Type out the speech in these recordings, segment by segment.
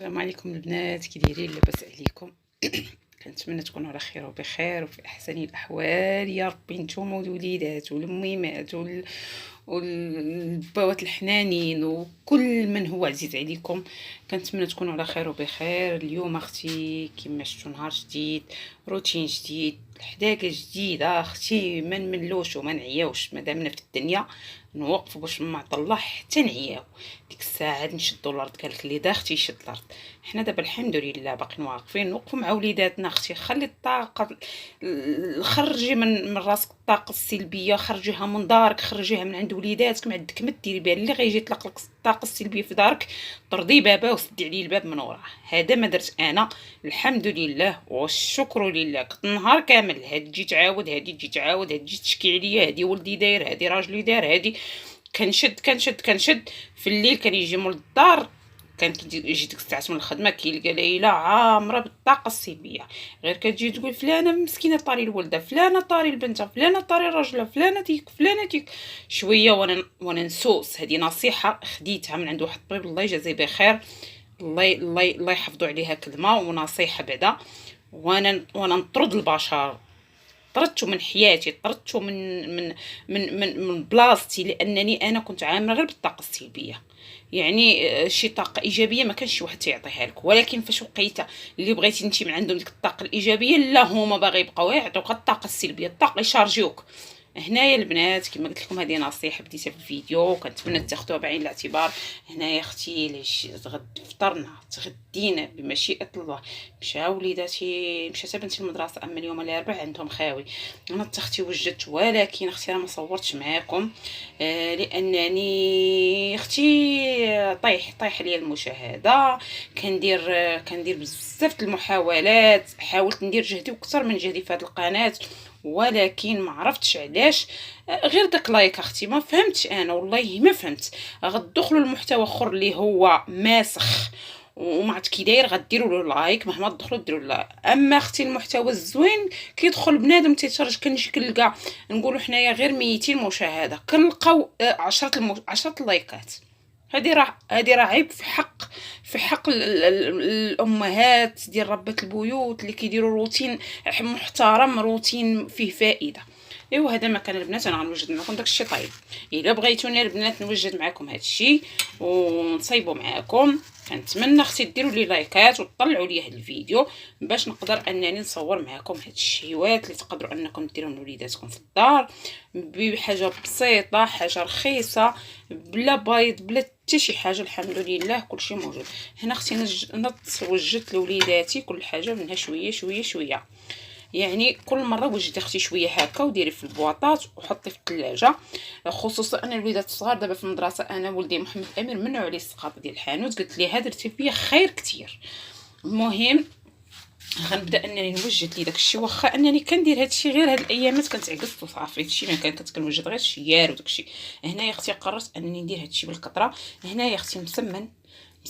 السلام عليكم البنات، كي دايرين؟ لاباس عليكم؟ كنتمنى تكونوا على خير وبخير وفي احسن الاحوال يا ربي، نتوما والوليدات والميمات والبوات الحنانين وكل من هو عزيز عليكم. كنتمنى تكونوا على خير وبخير. اليوم اختي كما شفتوا نهار جديد، روتين جديد، حداقه جديده. اختي ما نملوش وما نعياوش، مادامنا في الدنيا نوقفوا باش ما الله حتى نعياو. ديك الساعه نشدوا الارض، قالك اللي دا اختي يشد الارض. حنا دابا الحمد لله باقيين واقفين نوقفوا مع وليداتنا. اختي خلي الطاقه، خرجي من راسك الطاقه السلبيه، خرجيها من دارك، خرجيها من عند وليداتك، ما عندك ما ديري بها. اللي غيجي يطلق لك الطاقه السلبيه في دارك، طردي بابا وسدي عليه الباب من وراه. هذا ما درت انا، الحمد لله والشكر لله. كنت نهار كامل هادي تجي تعاود، هادي تجي تعاود، هادي تجي تشكي عليا، هادي ولدي داير، هادي راجلي داير، هادي كنشد. في الليل كان يجي مول الدار، كان يجي ديك الساعات من الخدمه كيلقى ليلى عامره بالطاقه السلبيه. غير كتجي تقول فلانه مسكينه طاري الولده، فلانه طاري البنت، فلانه طاري الراجله، فلانه تيك شويه. وانا نسوس. هذه نصيحه خديتها من عند واحد الطبيب، الله يجازيه بخير، الله يحفظوا عليها كلمه ونصيحه بعدا. وانا نطرد البشر، طردته من حياتي، طردته من بلاصتي، لانني انا كنت عامله غير بالطاقه السلبيه. يعني شي طاقه ايجابيه ما كانش شي واحد تيعطيها لك، ولكن فاش وقيته اللي بغيتي انت من عندهم ديك الطاقه الايجابيه، لا هما باغي يبقاو يعطوك الطاقه السلبيه، الطاقه يشارجوك. هنايا البنات كما قلت لكم، هذه نصيحه بديتها في الفيديو، كنتمنى تاخذوها بعين الاعتبار. هنايا اختي لاش فطرنا تغدينا بمشيئه الله، مشاو وليداتي، مشات بنتي المدرسه، اما اليوم الاربعاء عندهم خاوي. انا اختي وجدت، ولكن اختي راه ما صورتش معاكم لانني اختي طايح ليا المشاهده. كندير بزاف المحاولات، حاولت ندير جهدي وكثر من جهدي في هذه القناه، ولكن ما عرفتش علاش. غير داك لايك اختي ما فهمتش انا، والله ما فهمت. غتدخلوا المحتوى اخر اللي هو ماسخ وما عرفت كي داير، غديروا له لايك، مهما تدخلوا ديروا له. اما اختي المحتوى الزوين كيدخل بنادم تيتفرج، كنجي كنلقى نقولوا حنايا غير 200 مشاهده، كنلقاو 10 لايكات. هذه راه عيب في حق الامهات ديال ربات البيوت اللي كيديروا روتين محترم، روتين فيه فائده. ايوا هذا ما كان البنات، انا غنوجد معكم داكشي طيب. الا بغيتوني البنات نوجد معكم هادشي ونصايبوا معكم، كنتمنى اختي ديروا لي لايكات وتطلعوا لي هذا الفيديو باش نقدر انني نصور معكم هاد الشيوات اللي تقدروا انكم ديروهم لوليداتكم في الدار بحاجه بسيطه، حاجه رخيصه، بلا بايض بلا حتى شي حاجه. الحمد لله كلشي موجود هنا. اختي وجدت لوليداتي كل حاجه منها شويه شويه شويه. يعني كل مره وجدي اختي شويه هكا وديري في البواطات وحطي في الثلاجه. خصوصا انا الوليدات الصغار دابا في المدرسه، انا ولدي محمد امير منعوا عليه السقاط ديال الحانوت، قلت ليه درتي فيا خير كتير. المهم غنبدا انني نوجد لي داكشي، واخا انني كندير هادشي غير هاد الايامات كنتعكست وصافي، هادشي ما كنت كنوجد غير الشيار وداكشي. هنايا اختي قررت انني ندير هادشي بالكثره. هنايا اختي مسمن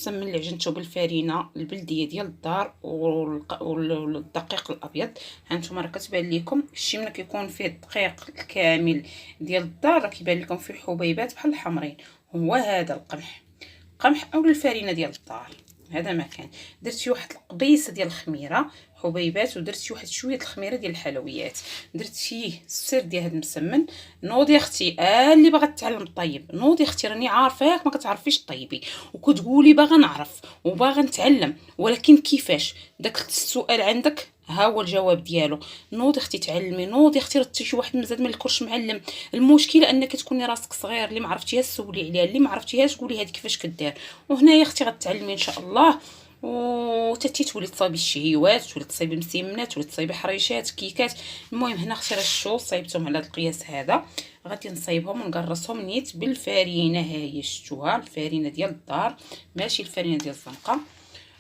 اللي عجنته بالفرينه البلديه ديال الدار والدقيق الابيض. هانتوما راه كتبان لكم الشي ملي كيكون فيه الدقيق الكامل ديال الدار راه كيبان لكم فيه حبيبات بحال الحمرين، هو هذا القمح او الفرينه ديال الدار. هذا ما كان. درت شي واحد القبيصه ديال الخميره حبيبات، ودرت شي واحد شويه الخميره ديال الحلويات، درت فيه السر ديال هذا المسمن. نوضي اختي اللي باغا تتعلم الطيب، نوضي اختي راني عارفاك ما كتعرفيش طيبي وكتقولي باغا نعرف وباغا نتعلم، ولكن كيفاش؟ داك السؤال عندك ها هو الجواب ديالو. نوضي اختي تعلمي، نوضي اختي رتي شي واحد مزاد ما الكرش معلم. المشكل انك تكوني راسك صغير، اللي ما عرفتيهاش سولي عليها، اللي ما عرفتيهاش قولي هذه كيفاش كدير. وهنايا اختي غتعلمي ان شاء الله، وتتي تولي تصايبي الشهيوات، تولي تصايبي مسيمنات، تولي تصايبي حريشات كيكات. المهم هنا اختي راه الشوز صايبتهم على هذا القياس هذا، غادي نصايبهم ونقرصهم نيت بالفرينه. هاهي شفتوها الفرينه ديال الدار ماشي الفرينه ديال الزنقه.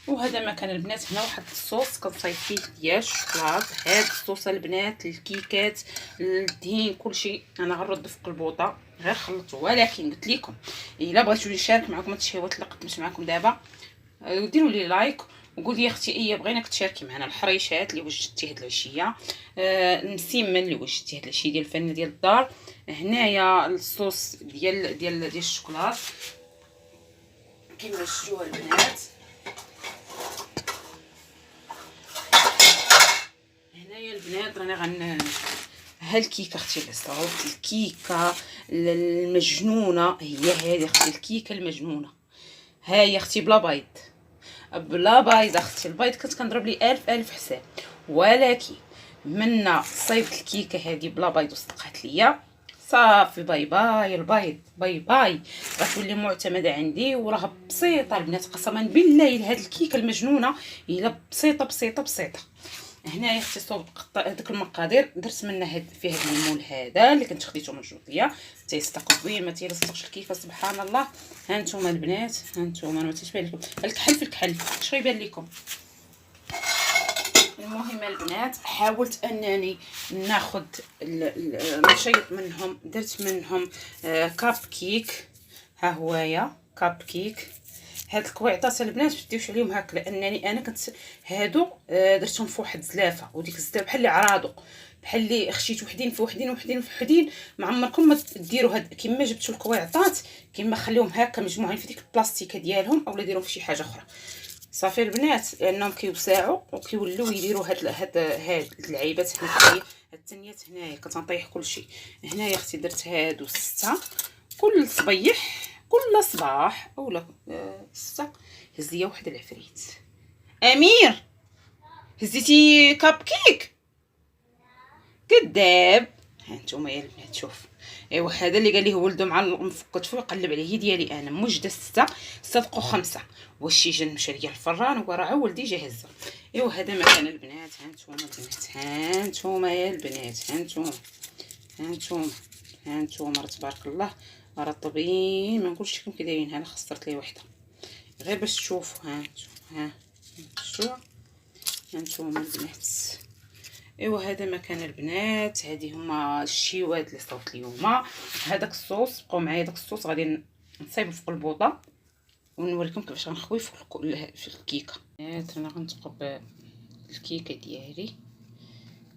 وهذا ما كان البنات. هنا واحد الصوص كنصايب فيه ديال الشوكولات، هاد الصوص البنات الكيكات الدهين كلشي انا غنرد في البوطه غير خلطو. ولكن قلت لكم الا بغيتوني نشارك معكم هاد الشهوات اللي قدمت معكم دابا، ديروا لي لايك وقولي يا اختي ايه بغيناك تشاركي معنا الحريشات اللي وجدتي هاد العشيه، المسيمن اللي وجدتي هاد العشيه ديال الفن ديال الدار. هنايا الصوص ديال الشوكولات كما شفتوها البنات. راني ها الكيكه اختي العصا، الكيكه المجنونه هي هذه اختي، الكيكه المجنونه. ها هي اختي بلا بيض، بلا بيض اختي. البيض كنت كنضرب لي الف حساب، ولكن منا صايبت الكيكه هذه بلا بيض وصدقات ليا صافي. باي باي البيض، باي باي، غتولي معتمده عندي. وراه بسيطه البنات، قسما بالله هاد الكيكه المجنونه الا بسيطه بسيطه بسيطه. هنايا اختي صوبت هذوك المقادير، درت منها فيه هذا المول هذا اللي كنت خديته من جوطيه، تيصدق زوين ما تيلصقش الكيكه سبحان الله. ها نتوما البنات، ها نتوما ما تيبان لكم الكحل في الكحل، اش غيبان لكم. المهم البنات حاولت انني ناخذ نشيط منهم، درت منهم كاب كيك. ها هوايا كاب كيك. هاد الكويعطات البنات ما تديوش عليهم هكا، لانني انا كنت هادو درتهم في واحد الزلافه، وديك الزلافه بحال اللي عراضو، بحال اللي خشيت وحدين في وحدين وحدين في وحدين. ما عمركم ما ديروا هاد كيما جبتوا الكويعطات كيما خليهم هكا مجموعين في ديك البلاستيكه ديالهم، اولا ديرهم في شي حاجه اخرى. صافي البنات، لانهم كيوسعوا وكيولوا يديروا هاد اللعيبات هنا. هاد التنيات هنايا كتنطيح كلشي. هنايا اختي درت هادو 6 كل صبيح، كل صباح اولا 6. هز ليا واحد العفريت. امير هزيتي كاب كيك؟ كذاب. ها نتوما يا البنات شوف. ايوا هذا اللي قال ليه ولده مع المفكت فوق، قلب عليه ديالي انا موجده 6 صدقوا 5. واش شي جن مشى ليا الفران وراه ولدي جاهزه. ايوا هذا مكان البنات. ها نتوما البنات، ها نتوما يا البنات، ها نتوما، ها نتوما، ها نتوما تبارك الله رطبين. ما نقولش لكم كي دايرين. انا خسرت لي وحده غير باش تشوفوا. ها ها شوفوا، ها نتوما البنات. ايوا هذا مكان البنات. هذه هما الشيوات اللي صوت اليوم. هذاك الصوص بقاو معايا، داك الصوص غادي نصايبو فوق البوطه ونوريكم كيفاش غنخوي في الكيكه. انا غنتقب الكيكه ديالي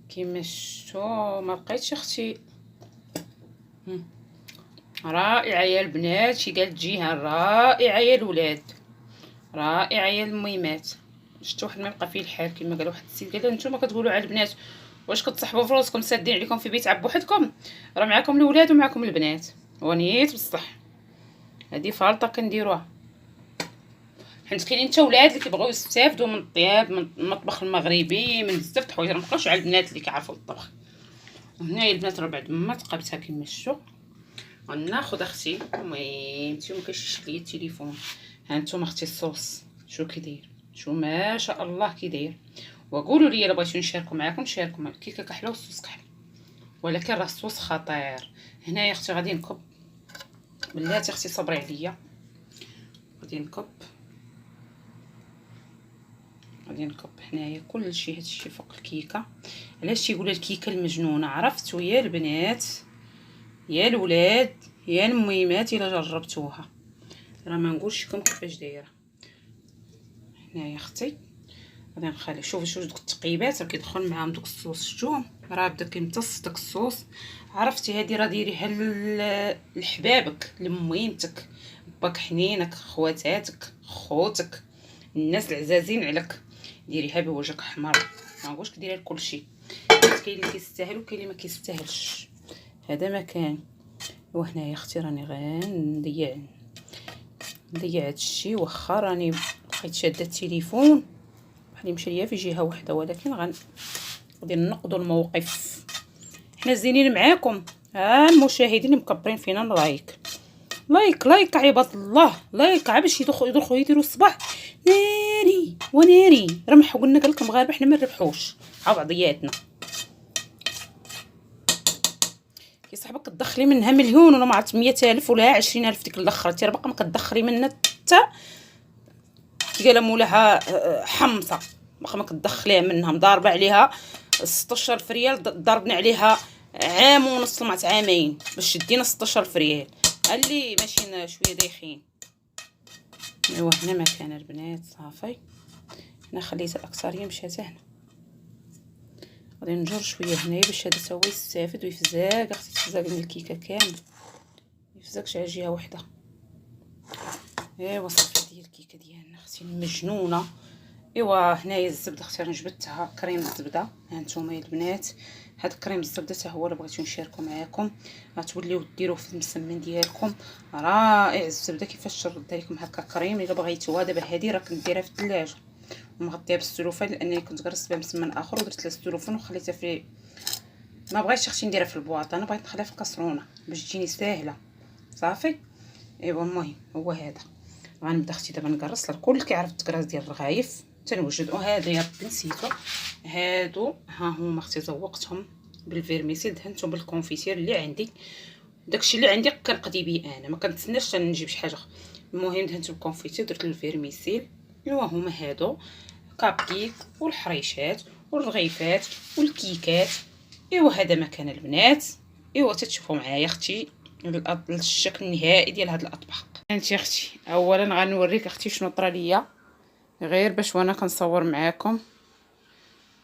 كيما شفتوا. ما بقيتش اختي رائعه يا البنات. شي قالت جيهان رائعه يا الولاد، رائعه يا الميمات. شفت واحد ما يبقى فيه الحال كما قال واحد السيد، قال نتوما كتقولوا على البنات واش كتصحبوا في راسكم سادين عليكم في بيت عب بوحدكم؟ راه معاكم الولاد ومعاكم البنات. ونيت بصح هذه فالطه كنديروها، حيت كاينين حتى ولاد اللي كيبغيو يستافدوا من الطياب، من المطبخ المغربي، من بزاف د الحوايج. ما بقاوش على البنات اللي كيعرفوا الطبخ. وهنايا البنات راه بعد ما تقبتها كما شفتوا غناخذ اختي. المهم نتوما كيشيش ليا التليفون. ها نتوما اختي الصوص شو كي داير، شو ما شاء الله كي داير. وقولوا لي الا بغيتو نشاركوا معكم شاركوا. الكيكه كحله والصوص كحل، ولكن راه الصوص خطير. هنايا اختي غادي نكب، بلاتي اختي صبري عليا. غادي نكب هنايا كلشي هادشي فوق الكيكه. علاش تيقولوا الكيكه المجنونه؟ عرفتوا يا البنات يا الولاد يا الميمات الا جربتوها راه ما نقولش لكم كيفاش دايره. هنايا اختي غادي نخلي شوفوا دوك التقيبات راه كيدخل معاهم دوك الصوص. شفتوا راه بدا كيمتص داك الصوص. عرفتي هذه راه ديريها لحبابك، لميمتك، باك حنينك، خواتاتك، خوتك، الناس العزازين عليك. ديريها بوجهك احمر. ما نقولش ديريها لكلشي، كاين اللي كيستاهل وكاين اللي ما كيستاهلش. هذا مكان. وهنايا اختي راني غنضيع هادشي. واخا راني بقيت شاده التليفون بحال مشى ليا في جهه واحده، ولكن غادي نقضوا الموقف. حنا زينين معاكم. ها المشاهدين مكبرين فينا لايك لايك عباد الله، لايك باش يدخلوا يديروا الصباح ناري وناري. رمحوا قلنا قال لكم مغاربه حنا ما نربحوش مع بعضياتنا. كي صاحبك كتدخلي منها مليون ولا ما عرفت 100,000 ولا 20,000 ديك الاخرى، انت راه باقا ما كتدخلي منها حتى قال مولاها حمصه، باقا ما كتدخليها منها. مضاربه عليها 16,000 ريال، ضربنا عليها عام ونص مع عامين باش دينا 16,000 ريال. اللي ماشيين شويه دايخين. ايوا هنا مكان البنات صافي. هنا خليت الاكثريه مشات هنا. غادي نجر شويه هنايا باش هذا تا هو يستافد ويفزاك. اختي تفزاك من الكيكه كامل، يفزاكش على جهه وحده. ايوا صافي ديال الكيكه ديالنا اختي المجنونه. ايوا هنايا الزبده اختي راني جبدتها كريم الزبده. ها نتوما يا البنات هاد كريم الزبده حتى هو اللي بغيتو نشاركو معاكم. غتوليو ديروه في المسمن ديالكم، رائع الزبده كيفاش ترد عليكم هكا كريم. الا بغيتوها دابا هادي راه كنديرها في الثلاجه ومغطيها بالسلوفان، لانني كنت غرست بها مسمن اخر ودرت لها السلوفان وخليتها في، ما بغيتش اختي نديرها في البواط، انا بغيت نخليها في الكاسرونه باش تجيني ساهله صافي. ايوا المهم هو هذا. غنبدا اختي دابا نقرص. الكل كيعرف التكراس ديال الرغايف تنوجد. وهذا يا ربي نسيتو، هادو ها هما اختي زوقتهم بالفيرميسيل، دهنتهم بالكونفيتير اللي عندي. داكشي اللي عندي كنقضي بيه انا، ما كنتسناش نجيب شي حاجه. المهم دهنت بالكونفيتير درت الفيرميسيل. ايوا هما هادو كاب كيك والحريشات والرغيفات والكيكات. ايوا هذا مكان البنات. ايوا تتشوفوا معايا اختي الشكل النهائي ديال هاد الاطباق. انت اختي اولا غنوريك اختي شنو طرا ليا، غير باش وانا كنصور معاكم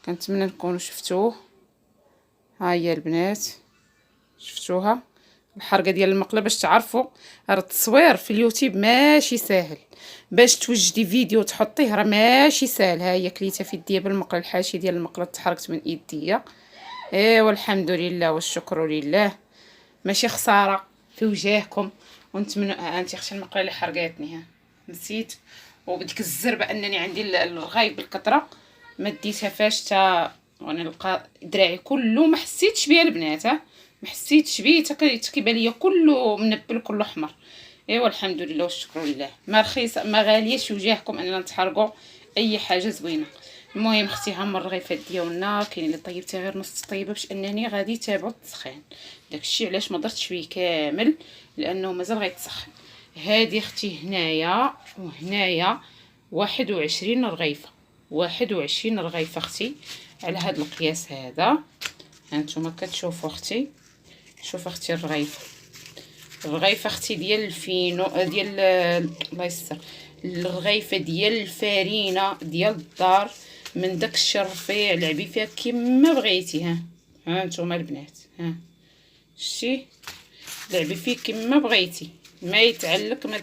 كنتمنى نكونوا شفتوه. ها هي البنات شفتوها الحرقه ديال المقله. باش تعرفوا راه التصوير في اليوتيوب ماشي ساهل، باش توجدي فيديو تحطيه راه ماشي ساهل. ها هي كليتها في يديا بالمقله، الحاشيه ديال المقله تحرقت من ايديا. ايوا الحمد لله والشكر لله، ماشي خساره في وجهكم. ونتمنى انت اختي المقله اللي حرقاتني ها نسيت. وبديك الزربه انني عندي الرغايب بالكثره ما ديتها فاش تا وانا نلقى دراعي كله ما حسيتش بها البنات. ها ما حسيتش بيه حتى كيبان ليا كله منبل كله احمر. ايوا الحمد لله والشكر لله. ما رخيصه ما غالياش وجهكم اننا نتحرقوا اي حاجه زوينه. المهم اختي ها هما الرغيفات ديالنا، كاين اللي طيبتها غير نص طيبه باش انني غادي تابعوا التسخين. داكشي علاش ما درتش فيه كامل لانه مازال غيتسخن. هذه اختي هنايا وهنايا 21 رغيفه، 21 رغيفه اختي على هذا القياس هذا. هانتوما كتشوفوا اختي، شوف اختي الرغيفه اختي ديال الفينو ديال الله يستر، الرغيفه ديال الفارينه ديال الدار من داك الشيء الرفيع. لعبي فيها كما بغيتي. ها هانتوما البنات ها شتي لعبي فيه كما بغيتي، ما يتعلق ما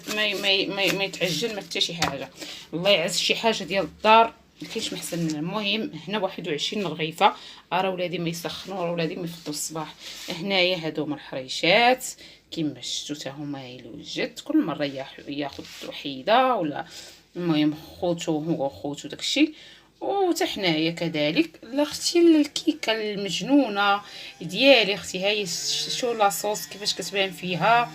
يتعجن ما حتى شي حاجه. الله يعز شي حاجه ديال الدار مكاينش محسن منها. المهم هنا 21 رغيفه. راه ولادي ما يسخنوا، راه ولادي ما يفطروا الصباح. هنايا هادو هما الحريشات كما شفتوا حتى هما الوجد كل مره ياخذ وحيده ولا المهم خوتو هو خوتو داكشي. وتا حنايا كذلك لاختي الكيكه المجنونه ديالي اختي. هاي شو لاصوص كيفاش كتبان فيها.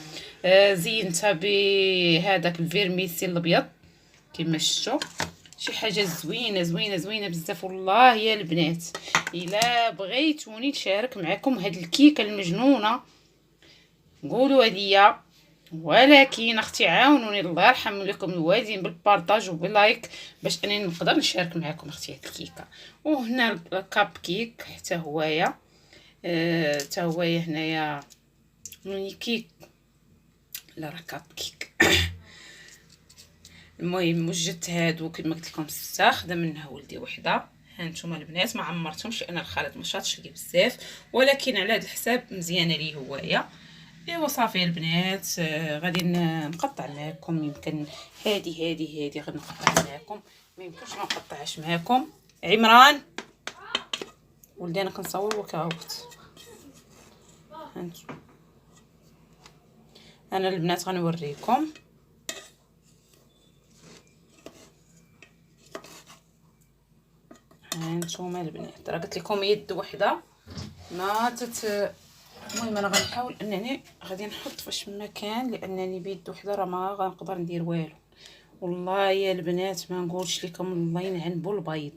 زينتها بهذاك الفيرميسيل الابيض كما شفتوا. شي حاجه زوينه زوينه زوينه بزاف والله يا البنات. الا بغيتوني نشارك معكم هاد الكيكه المجنونه قولوا هديه، ولكن اختي عاونوني الله يرحم لكم الوالدين بالبارطاج وباللايك باش انني نقدر نشارك معكم اختي هاد الكيكه. وهنا الكاب كيك حتى هوايا حتى هوايا هنايا موني كيك لا راه كاب كيك. المهم وجدت هادو كما قلت لكم 6 خدا منها ولدي وحده. هانتوما البنات ما عمرتهمش لان الخالد ما شاطش لي بزاف، ولكن على هذا الحساب مزيانه لي هوايا. ايوا صافي البنات غادي نقطع معكم. يمكن هادي غنقطع معكم، ما يمكنش ما نقطعهاش معكم. عمران ولدي انا كنصور وكاوت. هانتوما انا البنات غنوريكم. هانتوما البنات راه قلت لكم يد وحده ما المهم انا غنحاول انني غادي نحط فاش ما كان، لانني بيد وحده راه ما غنقدر ندير والو. والله يا البنات ما نقولش لكم الله ينعنبوا البيض،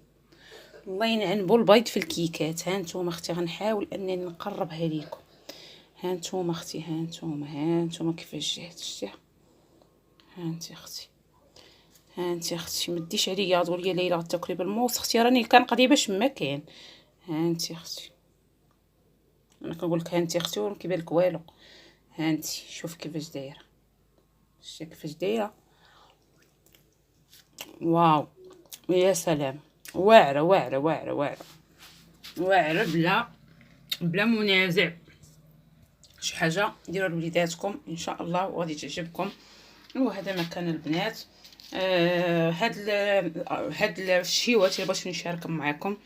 الله ينعنبوا البيض في الكيكات. هانتوما اختي غنحاول انني نقربها ليكم. هانتوما اختي هانتوما كيفاش جات شتي. هانتي اختي ما ديش عليا ضروري ليلى غتاكلي بالموس اختي، راني كنقضي باش ما كاين. هانتي اختي انا كنقول لك هانتي اختي وراه كيبان لك والو. هانتي شوف كيفاش دايره، شتي كيفاش دايره. واو يا سلام، واعره واعره واعره واعره واعره بلا منازع. شي حاجه ديروها لوليداتكم ان شاء الله وغادي تعجبكم. وهذا مكان البنات. هاد الشيوات اللي بغيت نشاركهم معكم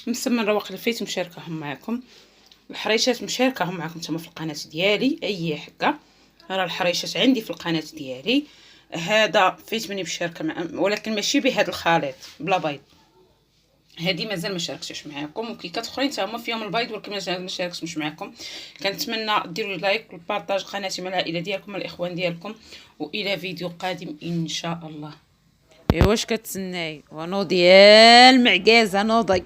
مسمى رواق الفيت نشاركهم معكم. الحريشات مشاركاهم معكم نتوما في القناه ديالي اي حكا. راه الحريشات عندي في القناه ديالي. هذا فيتمني بالشركه ولكن ماشي بهذا الخليط بلا بيض. هذه مازال ما شاركتش معكم، وكيكات اخرين حتى هما فيهم البيض ولكن مازال ما شاركتش معكم. كنتمنى ديروا لايك والبارطاج قناتي مع العائله ديالكم الاخوان ديالكم، والى فيديو قادم ان شاء الله. ايوا واش كتسناي؟ ونوضي يا المعكازه نوضي.